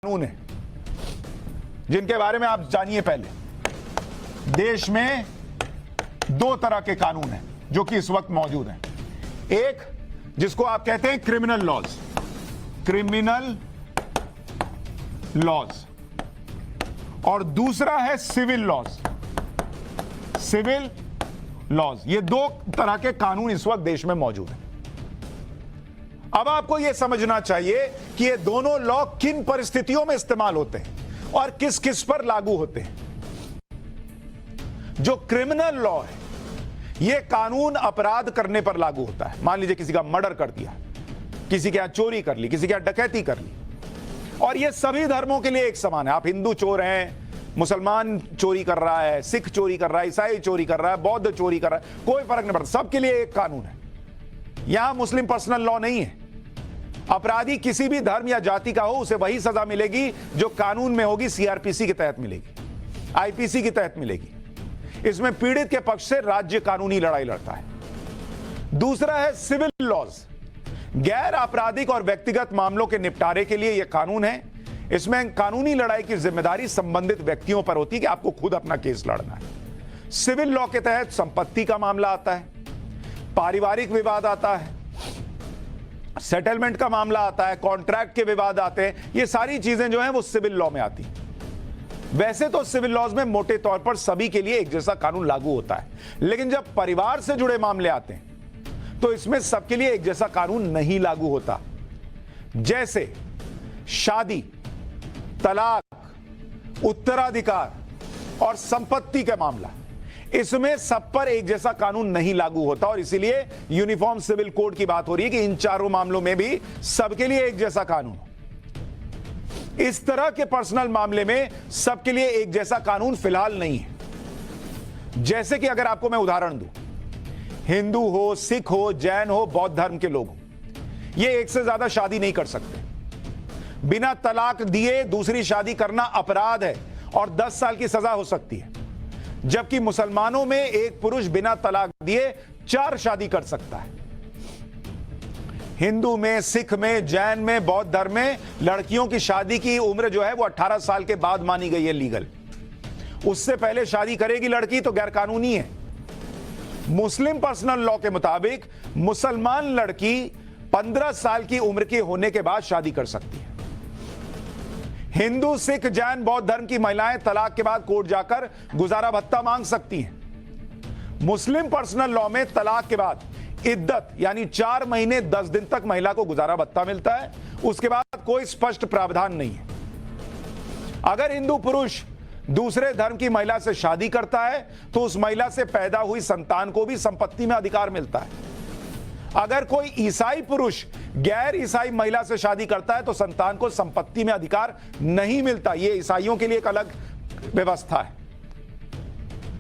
कानून है जिनके बारे में आप जानिए। पहले देश में दो तरह के कानून हैं जो कि इस वक्त मौजूद हैं। एक जिसको आप कहते हैं क्रिमिनल लॉज, क्रिमिनल लॉज, और दूसरा है सिविल लॉज, सिविल लॉज। ये दो तरह के कानून इस वक्त देश में मौजूद हैं। अब आपको यह समझना चाहिए कि ये दोनों लॉ किन परिस्थितियों में इस्तेमाल होते हैं और किस किस पर लागू होते हैं। जो क्रिमिनल लॉ है यह कानून अपराध करने पर लागू होता है। मान लीजिए किसी का मर्डर कर दिया, किसी के यहां चोरी कर ली, किसी के यहां डकैती कर ली, और यह सभी धर्मों के लिए एक समान है। आप हिंदू चोर हैं, मुसलमान चोरी कर रहा है, सिख चोरी कर रहा है, ईसाई चोरी कर रहा है, बौद्ध चोरी कर रहा है, कोई फर्क नहीं पड़ता, सबके लिए एक कानून है। यहां मुस्लिम पर्सनल लॉ नहीं है। अपराधी किसी भी धर्म या जाति का हो उसे वही सजा मिलेगी जो कानून में होगी, सीआरपीसी के तहत मिलेगी, आईपीसी के तहत मिलेगी। इसमें पीड़ित के पक्ष से राज्य कानूनी लड़ाई लड़ता है। दूसरा है सिविल लॉज, गैर आपराधिक और व्यक्तिगत मामलों के निपटारे के लिए यह कानून है। इसमें कानूनी लड़ाई की जिम्मेदारी संबंधित व्यक्तियों पर होती है कि आपको खुद अपना केस लड़ना है। सिविल लॉ के तहत संपत्ति का मामला आता है, पारिवारिक विवाद आता है, सेटलमेंट का मामला आता है, कॉन्ट्रैक्ट के विवाद आते हैं। ये सारी चीजें जो हैं वो सिविल लॉ में आती हैं। वैसे तो सिविल लॉज में मोटे तौर पर सभी के लिए एक जैसा कानून लागू होता है, लेकिन जब परिवार से जुड़े मामले आते हैं तो इसमें सबके लिए एक जैसा कानून नहीं लागू होता। जैसे शादी, तलाक, उत्तराधिकार और संपत्ति का मामला, इसमें सब पर एक जैसा कानून नहीं लागू होता, और इसीलिए यूनिफॉर्म सिविल कोड की बात हो रही है कि इन चारों मामलों में भी सबके लिए एक जैसा कानून। इस तरह के पर्सनल मामले में सबके लिए एक जैसा कानून फिलहाल नहीं है। जैसे कि अगर आपको मैं उदाहरण दूं, हिंदू हो, सिख हो, जैन हो, बौद्ध धर्म के लोग हो, ये एक से ज्यादा शादी नहीं कर सकते। बिना तलाक दिए दूसरी शादी करना अपराध है और 10 साल की सजा हो सकती है। जबकि मुसलमानों में एक पुरुष बिना तलाक दिए 4 शादी कर सकता है। हिंदू में, सिख में, जैन में, बौद्ध धर्म में लड़कियों की शादी की उम्र जो है वो 18 साल के बाद मानी गई है लीगल। उससे पहले शादी करेगी लड़की तो गैर कानूनी है। मुस्लिम पर्सनल लॉ के मुताबिक मुसलमान लड़की 15 साल की उम्र के होने के बाद शादी कर सकती है। हिंदू, सिख, जैन, बौद्ध धर्म की महिलाएं तलाक के बाद कोर्ट जाकर गुजारा भत्ता मांग सकती हैं। मुस्लिम पर्सनल लॉ में तलाक के बाद इद्दत यानी 4 महीने 10 दिन तक महिला को गुजारा भत्ता मिलता है। उसके बाद कोई स्पष्ट प्रावधान नहीं है। अगर हिंदू पुरुष दूसरे धर्म की महिला से शादी करता है तो उस महिला से पैदा हुई संतान को भी संपत्ति में अधिकार मिलता है। अगर कोई ईसाई पुरुष गैर ईसाई महिला से शादी करता है तो संतान को संपत्ति में अधिकार नहीं मिलता। यह ईसाइयों के लिए एक अलग व्यवस्था है।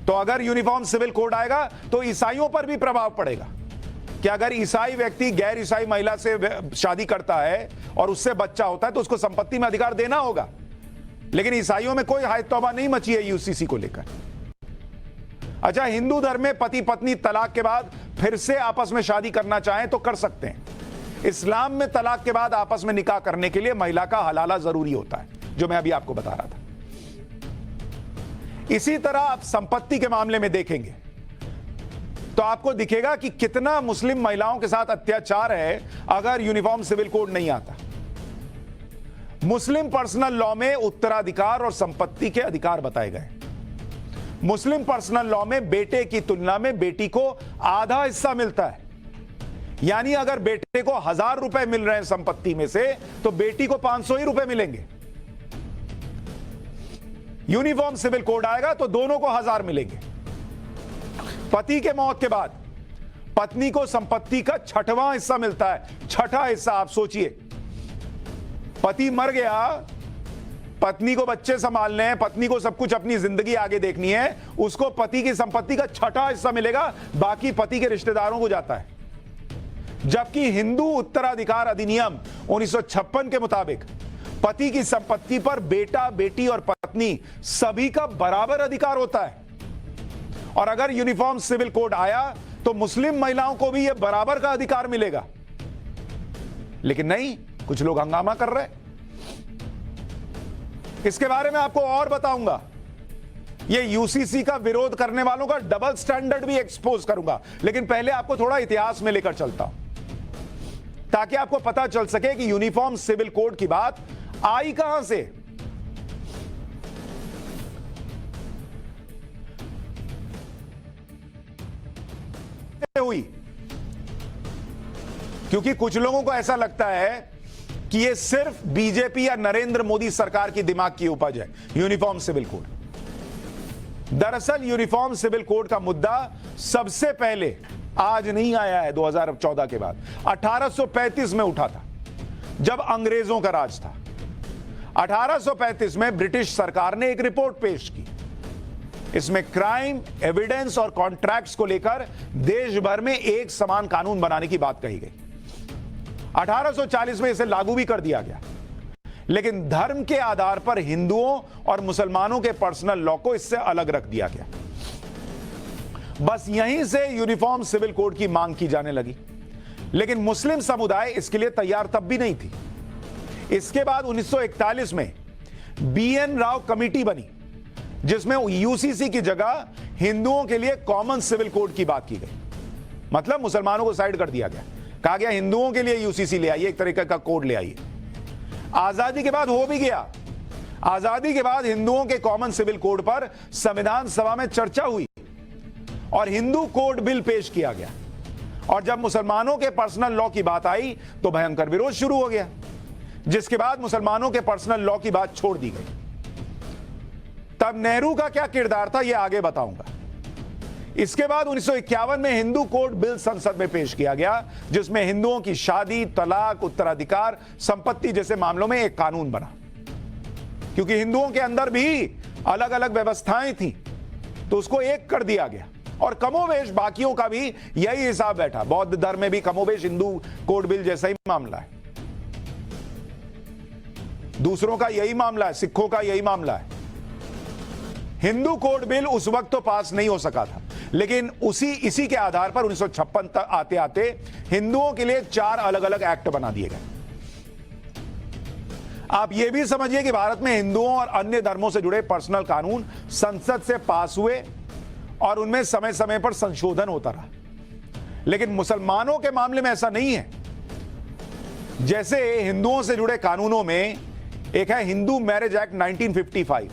तो अगर यूनिफॉर्म सिविल कोड आएगा तो ईसाइयों पर भी प्रभाव पड़ेगा कि अगर ईसाई व्यक्ति गैर ईसाई महिला से शादी करता है और उससे बच्चा होता है तो उसको संपत्ति में अधिकार देना होगा। लेकिन ईसाइयों में कोई हाय तौबा नहीं मची है यूसीसी को लेकर। अच्छा, हिंदू धर्म में पति पत्नी तलाक के बाद फिर से आपस में शादी करना चाहें तो कर सकते हैं। इस्लाम में तलाक के बाद आपस में निकाह करने के लिए महिला का हलाला जरूरी होता है, जो मैं अभी आपको बता रहा था। इसी तरह आप संपत्ति के मामले में देखेंगे तो आपको दिखेगा कि कितना मुस्लिम महिलाओं के साथ अत्याचार है अगर यूनिफॉर्म सिविल कोड नहीं आता। मुस्लिम पर्सनल लॉ में उत्तराधिकार और संपत्ति के अधिकार बताए गए। मुस्लिम पर्सनल लॉ में बेटे की तुलना में बेटी को आधा हिस्सा मिलता है। यानी अगर बेटे को 1000 रुपए मिल रहे हैं संपत्ति में से तो बेटी को 500 ही रुपए मिलेंगे। यूनिफॉर्म सिविल कोड आएगा तो दोनों को 1000 मिलेंगे। पति के मौत के बाद पत्नी को संपत्ति का 6वां हिस्सा मिलता है। 6ठा हिस्सा। आप सोचिए, पति मर गया, पत्नी को बच्चे संभालने हैं, पत्नी को सब कुछ अपनी जिंदगी आगे देखनी है, उसको पति की संपत्ति का 6ठा हिस्सा मिलेगा, बाकी पति के रिश्तेदारों को जाता है। जबकि हिंदू उत्तराधिकार अधिनियम 1956 के मुताबिक पति की संपत्ति पर बेटा, बेटी और पत्नी सभी का बराबर अधिकार होता है। और अगर यूनिफॉर्म सिविल कोड आया तो मुस्लिम महिलाओं को भी यह बराबर का अधिकार मिलेगा। लेकिन नहीं, कुछ लोग हंगामा कर रहे हैं। इसके बारे में आपको और बताऊंगा। ये यूसीसी का विरोध करने वालों का डबल स्टैंडर्ड भी एक्सपोज करूंगा, लेकिन पहले आपको थोड़ा इतिहास में लेकर चलता हूं ताकि आपको पता चल सके कि यूनिफॉर्म सिविल कोड की बात आई कहां से। हुई क्योंकि कुछ लोगों को ऐसा लगता है कि ये सिर्फ बीजेपी या नरेंद्र मोदी सरकार की दिमाग की उपज है यूनिफॉर्म सिविल कोड। दरअसल यूनिफॉर्म सिविल कोड का मुद्दा सबसे पहले आज नहीं आया है 2014 के बाद, 1835 में उठा था जब अंग्रेजों का राज था। 1835 में ब्रिटिश सरकार ने एक रिपोर्ट पेश की। इसमें क्राइम, एविडेंस और कॉन्ट्रैक्ट्स को लेकर देश भर में एक समान कानून बनाने की बात कही गई। 1840 में इसे लागू भी कर दिया गया, लेकिन धर्म के आधार पर हिंदुओं और मुसलमानों के पर्सनल लॉ को इससे अलग रख दिया गया। बस यहीं से यूनिफॉर्म सिविल कोड की मांग की जाने लगी, लेकिन मुस्लिम समुदाय इसके लिए तैयार तब भी नहीं थी। इसके बाद 1941 में बीएन राव कमेटी बनी, जिसमें यूसीसी की जगह हिंदुओं के लिए कॉमन सिविल कोड की बात की गई। मतलब मुसलमानों को साइड कर दिया गया, कहा गया हिंदुओं के लिए यूसीसी ले आइए, एक तरीके का कोड ले आइए। आजादी के बाद हो भी गया। आजादी के बाद हिंदुओं के कॉमन सिविल कोड पर संविधान सभा में चर्चा हुई और हिंदू कोड बिल पेश किया गया। और जब मुसलमानों के पर्सनल लॉ की बात आई तो भयंकर विरोध शुरू हो गया, जिसके बाद मुसलमानों के पर्सनल लॉ की बात छोड़ दी गई। तब नेहरू का क्या किरदार था यह आगे बताऊंगा। इसके बाद 1951 में हिंदू कोड बिल संसद में पेश किया गया, जिसमें हिंदुओं की शादी, तलाक, उत्तराधिकार, संपत्ति जैसे मामलों में एक कानून बना। क्योंकि हिंदुओं के अंदर भी अलग अलग व्यवस्थाएं थी, तो उसको एक कर दिया गया। और कमोवेश बाकियों का भी यही हिसाब बैठा। बौद्ध धर्म में भी कमोवेश हिंदू कोड बिल जैसा ही मामला है, दूसरों का यही मामला है, सिखों का यही मामला है। हिंदू कोड बिल उस वक्त तो पास नहीं हो सका था, लेकिन इसी के आधार पर 1956 तक आते आते हिंदुओं के लिए 4 अलग अलग एक्ट बना दिए गए। आप यह भी समझिए कि भारत में हिंदुओं और अन्य धर्मों से जुड़े पर्सनल कानून संसद से पास हुए और उनमें समय समय पर संशोधन होता रहा। लेकिन मुसलमानों के मामले में ऐसा नहीं है। जैसे हिंदुओं से जुड़े कानूनों में एक है हिंदू मैरिज एक्ट 1955,